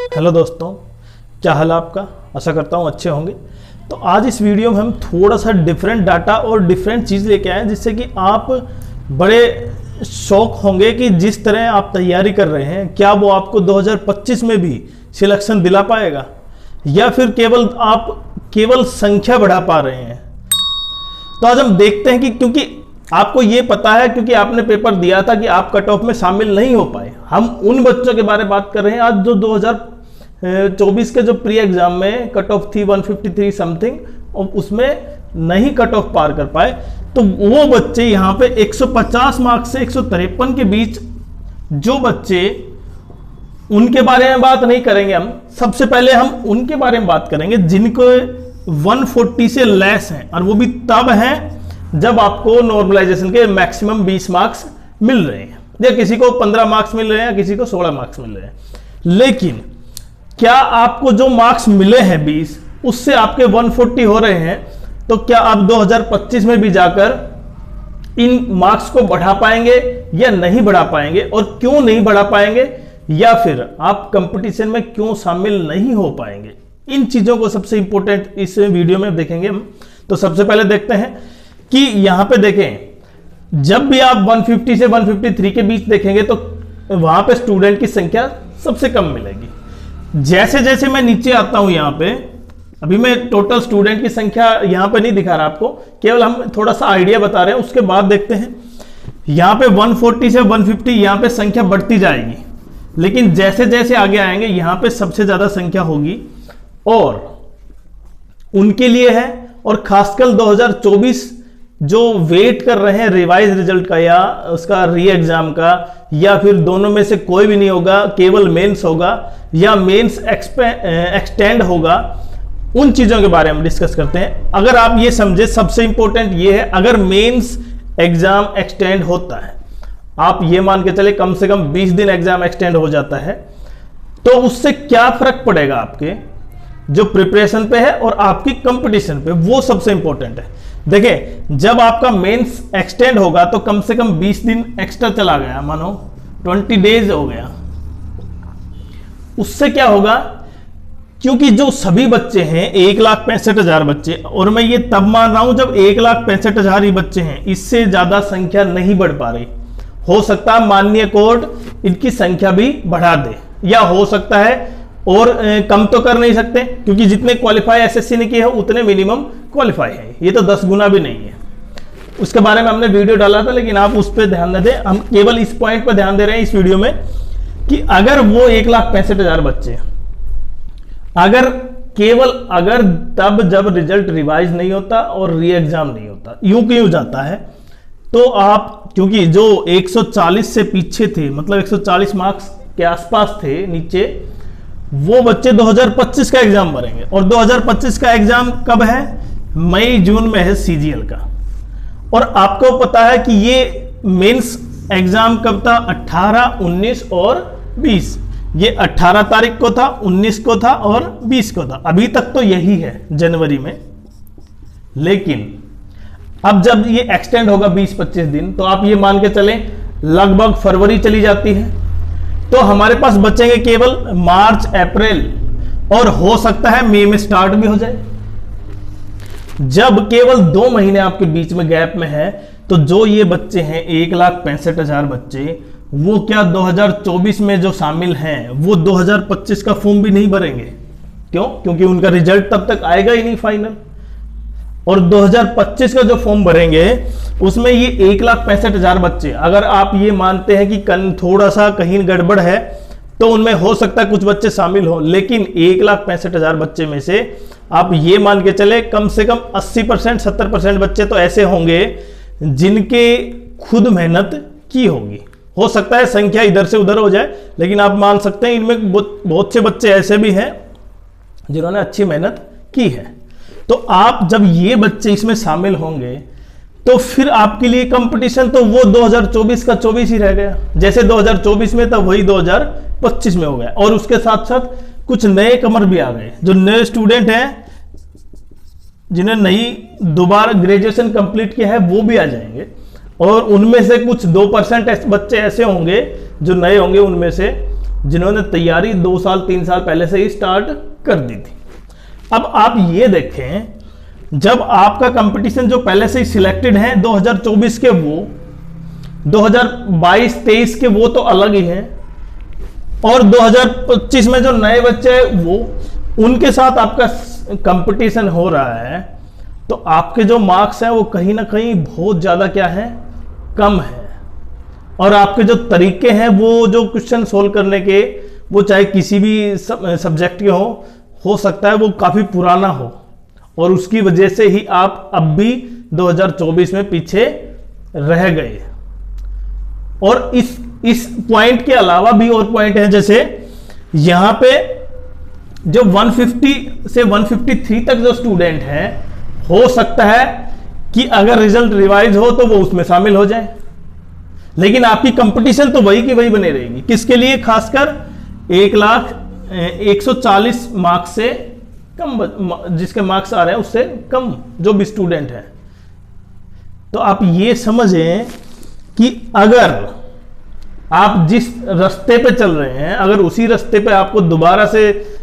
Hello दोस्तों, क्या हाल है आपका। आशा करता हूँ अच्छे होंगे। तो आज इस वीडियो में हम थोड़ा सा डिफरेंट डाटा और डिफरेंट चीज़ लेके आए हैं, जिससे कि आप बड़े शौक होंगे कि जिस तरह आप तैयारी कर रहे हैं क्या वो आपको 2025 में भी सिलेक्शन दिला पाएगा, या फिर केवल संख्या बढ़ा पा रहे हैं। तो आज हम देखते हैं कि क्योंकि आपको ये पता है, क्योंकि आपने पेपर दिया था कि आप कट ऑफ में शामिल नहीं हो पाए। हम उन बच्चों के बारे में बात कर रहे हैं आज जो 2024 के जो प्री एग्जाम में कट ऑफ थी 153 समथिंग, और उसमें नहीं कट ऑफ पार कर पाए। तो वो बच्चे यहाँ पे 150 मार्क्स से 153 के बीच जो बच्चे, उनके बारे में बात नहीं करेंगे हम। सबसे पहले हम उनके बारे में बात करेंगे जिनको 140 से लेस हैं, और वो भी तब हैं जब आपको नॉर्मलाइजेशन के मैक्सिमम 20 मार्क्स मिल रहे हैं, या किसी को 15 मार्क्स मिल रहे हैं, या किसी को 16 मार्क्स मिल रहे हैं। लेकिन क्या आपको जो मार्क्स मिले हैं 20, उससे आपके 140 हो रहे हैं, तो क्या आप 2025 में भी जाकर इन मार्क्स को बढ़ा पाएंगे या नहीं बढ़ा पाएंगे, और क्यों नहीं बढ़ा पाएंगे, या फिर आप कंपटीशन में क्यों शामिल नहीं हो पाएंगे। इन चीजों को सबसे इंपॉर्टेंट इस वीडियो में देखेंगे हम। तो सबसे पहले देखते हैं कि यहां पे देखें, जब भी आप 150 से 153 के बीच देखेंगे तो वहां पे स्टूडेंट की संख्या सबसे कम मिलेगी। जैसे जैसे मैं नीचे आता हूं यहां पे, अभी मैं टोटल स्टूडेंट की संख्या यहां पे नहीं दिखा रहा आपको, केवल हम थोड़ा सा आइडिया बता रहे हैं। उसके बाद देखते हैं यहां पे 140 से 150 यहां पे संख्या बढ़ती जाएगी, लेकिन जैसे जैसे आगे आएंगे यहां पे सबसे ज्यादा संख्या होगी, और उनके लिए है। और खासकर 2024 जो वेट कर रहे हैं रिवाइज रिजल्ट का, या उसका री एग्जाम का, या फिर दोनों में से कोई भी नहीं होगा, केवल मेंस होगा, या मेंस एक्सटेंड होगा, उन चीजों के बारे में डिस्कस करते हैं। अगर आप ये समझे, सबसे इंपॉर्टेंट ये है, अगर मेंस एग्जाम एक्सटेंड होता है, आप ये मान के चले कम से कम 20 दिन एग्जाम एक्सटेंड हो जाता है, तो उससे क्या फर्क पड़ेगा आपके जो प्रिपरेशन पे है और आपकी कंपटीशन पे, वो सबसे इंपॉर्टेंट है। देखिए, जब आपका मेंस एक्सटेंड होगा तो कम से कम 20 दिन एक्स्ट्रा चला गया, मानो 20 डेज हो गया। उससे क्या होगा, क्योंकि जो सभी बच्चे हैं 1,65,000 बच्चे, और मैं ये तब मान रहा हूं जब 1,65,000 ही बच्चे हैं, इससे ज्यादा संख्या नहीं बढ़ पा रही। हो सकता है माननीय कोर्ट इनकी संख्या भी बढ़ा दे, या हो सकता है और कम तो कर नहीं सकते, क्योंकि जितने क्वालिफाई एसएससी ने किए हैं उतने मिनिमम क्वालिफाई है। ये तो 10 गुना भी नहीं है। उसके बारे में हमने वीडियो डाला था, लेकिन आप उस पर ध्यान न दें। हम केवल इस पॉइंट पर ध्यान दे रहे हैं इस वीडियो में कि अगर वो 1,65,000 बच्चे, अगर तब जब रिजल्ट रिवाइज नहीं होता और री एग्जाम नहीं होता, यूं क्यों जाता है, तो आप, क्योंकि जो 140 से पीछे थे, मतलब 140 मार्क्स के आसपास थे नीचे, वो बच्चे 2025 का एग्जाम भरेंगे। और 2025 का एग्जाम कब है? मई जून में है सीजीएल का। और आपको पता है कि ये मेंस एग्जाम कब था? 18, 19 और 20। ये 18 तारीख को था, 19 को था और 20 को था। अभी तक तो यही है जनवरी में, लेकिन अब जब ये एक्सटेंड होगा 20-25 दिन, तो आप ये मान के चलें लगभग फरवरी चली जाती है, तो हमारे पास बचेंगे केवल मार्च, अप्रैल, और हो सकता है मई में स्टार्ट भी हो जाए। जब केवल 2 महीने आपके बीच में गैप में है, तो जो ये बच्चे हैं 1,65,000 बच्चे, वो क्या 2024 में जो शामिल हैं वो 2025 का फॉर्म भी नहीं भरेंगे। क्यों? क्योंकि उनका रिजल्ट तब तक आएगा ही नहीं फाइनल। और 2025 का जो फॉर्म भरेंगे उसमें ये 1,65,000 बच्चे, अगर आप ये मानते हैं कि थोड़ा सा कहीं गड़बड़ है, तो उनमें हो सकता है कुछ बच्चे शामिल हो, लेकिन 1,65,000 बच्चे में से आप ये मान के चले कम से कम 80%, 70% बच्चे तो ऐसे होंगे जिनके खुद मेहनत की होगी। हो सकता है संख्या इधर से उधर हो जाए, लेकिन आप मान सकते हैं इनमें बहुत से बच्चे ऐसे भी हैं जिन्होंने अच्छी मेहनत की है। तो आप जब ये बच्चे इसमें शामिल होंगे, तो फिर आपके लिए कंपटीशन तो वो 2024 का 24 ही रह गया। जैसे 2024 में था वही 2025 में हो गया। और उसके साथ साथ कुछ नए कमर भी आ गए, जो नए स्टूडेंट हैं जिन्हें नई दोबारा ग्रेजुएशन कंप्लीट किया है, वो भी आ जाएंगे। और उनमें से कुछ 2% बच्चे ऐसे होंगे जो नए होंगे उनमें से, जिन्होंने तैयारी 2 साल 3 साल पहले से ही स्टार्ट कर दी थी। अब आप ये देखें, जब आपका कंपटीशन जो पहले से ही सिलेक्टेड है 2024 के, वो 2022-23 के वो तो अलग ही हैं, और 2025 में जो नए बच्चे हैं वो, उनके साथ आपका कंपटीशन हो रहा है, तो आपके जो मार्क्स हैं वो कहीं ना कहीं बहुत ज़्यादा क्या है, कम है। और आपके जो तरीके हैं वो जो क्वेश्चन सोल्व करने के, वो चाहे किसी भी सब्जेक्ट के हो सकता है वो काफ़ी पुराना हो, और उसकी वजह से ही आप अब भी 2024 में पीछे रह गए। और इस पॉइंट के अलावा भी और पॉइंट हैं, जैसे यहां पे जो 150 से 153 तक जो स्टूडेंट हैं, हो सकता है कि अगर रिजल्ट रिवाइज हो तो वो उसमें शामिल हो जाए, लेकिन आपकी कंपटीशन तो वही की वही बनी रहेगी। किसके लिए? खासकर 1,140 मार्क्स से कम, जिसके मार्क्स आ रहे हैं उससे कम जो भी स्टूडेंट है। तो आप ये समझें कि अगर आप जिस रास्ते पे चल रहे हैं, अगर उसी रास्ते पे आपको दोबारा से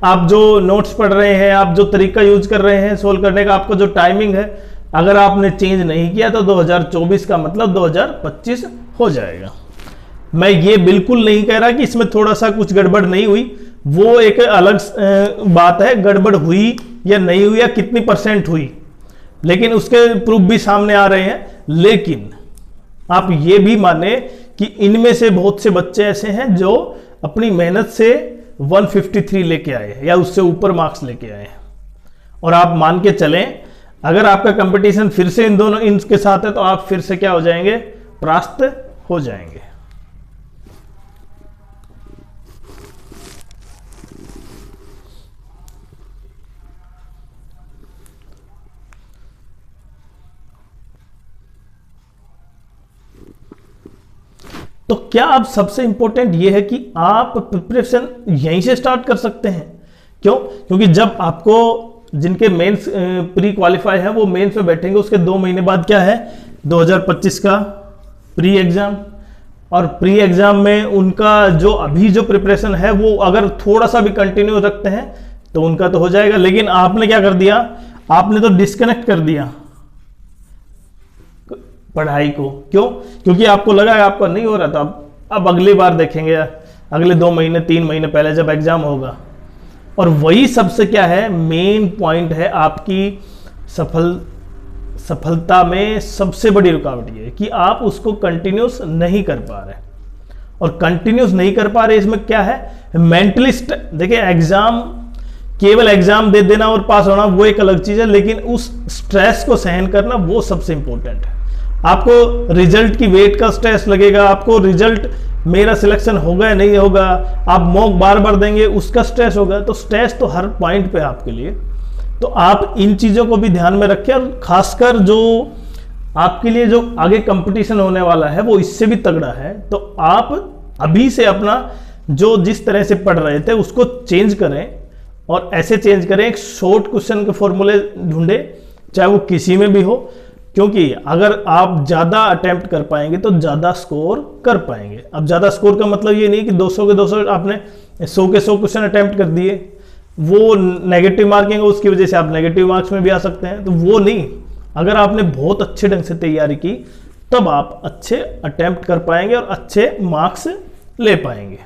आप जो नोट्स पढ़ रहे हैं, आप जो तरीका यूज कर रहे हैं सोल्व करने का, आपको जो टाइमिंग है, अगर आपने चेंज नहीं किया तो 2024 का मतलब 2025 हो जाएगा। मैं ये बिल्कुल नहीं कह रहा कि इसमें थोड़ा सा कुछ गड़बड़ नहीं हुई, वो एक अलग बात है, गड़बड़ हुई या नहीं हुई या कितनी % हुई, लेकिन उसके प्रूफ भी सामने आ रहे हैं। लेकिन आप ये भी माने कि इनमें से बहुत से बच्चे ऐसे हैं जो अपनी मेहनत से 153 लेके आए या उससे ऊपर मार्क्स लेके आए, और आप मान के चलें अगर आपका कंपटीशन फिर से इनके साथ है तो आप फिर से क्या हो जाएंगे, परास्त हो जाएंगे। तो क्या अब सबसे इंपॉर्टेंट यह है कि आप प्रिपरेशन यहीं से स्टार्ट कर सकते हैं। क्यों? क्योंकि जब आपको जिनके मेंस प्री क्वालिफाई है वो मेंस में बैठेंगे, उसके 2 महीने बाद क्या है, 2025 का प्री एग्जाम, और प्री एग्जाम में उनका जो अभी जो प्रिपरेशन है वो अगर थोड़ा सा भी कंटिन्यू रखते हैं तो उनका तो हो जाएगा। लेकिन आपने क्या कर दिया, आपने तो डिस्कनेक्ट कर दिया पढ़ाई को। क्यों? क्योंकि आपको लगा आपका नहीं हो रहा था, अब अगली बार देखेंगे, अगले 2 महीने 3 महीने पहले जब एग्जाम होगा। और वही सबसे क्या है, मेन पॉइंट है आपकी सफलता में सबसे बड़ी रुकावट ये है कि आप उसको कंटिन्यूस नहीं कर पा रहे। और कंटिन्यूस नहीं कर पा रहे, इसमें क्या है, मेंटलिस्ट। देखिए, एग्जाम, केवल एग्जाम दे देना और पास होना वो एक अलग चीज है, लेकिन उस स्ट्रेस को सहन करना वो सबसे इंपॉर्टेंट है। आपको रिजल्ट की वेट का स्ट्रेस लगेगा, आपको रिजल्ट मेरा सिलेक्शन होगा या नहीं होगा, आप मॉक बार बार देंगे उसका स्ट्रेस होगा। तो स्ट्रेस तो हर पॉइंट पे आपके लिए, तो आप इन चीज़ों को भी ध्यान में रखें। और खासकर जो आपके लिए जो आगे कंपटीशन होने वाला है वो इससे भी तगड़ा है, तो आप अभी से अपना जो जिस तरह से पढ़ रहे थे उसको चेंज करें, और ऐसे चेंज करें, एक शॉर्ट क्वेश्चन के फॉर्मूले ढूंढे, चाहे वो किसी में भी हो। क्योंकि अगर आप ज़्यादा अटेम्प्ट कर पाएंगे तो ज़्यादा स्कोर कर पाएंगे। अब ज़्यादा स्कोर का मतलब ये नहीं कि 200 के 200 आपने 100 के 100 क्वेश्चन अटेम्प्ट कर दिए, वो नेगेटिव मार्किंग है, उसकी वजह से आप नेगेटिव मार्क्स में भी आ सकते हैं, तो वो नहीं। अगर आपने बहुत अच्छे ढंग से तैयारी की तब आप अच्छे अटेम्प्ट कर पाएंगे और अच्छे मार्क्स ले पाएंगे।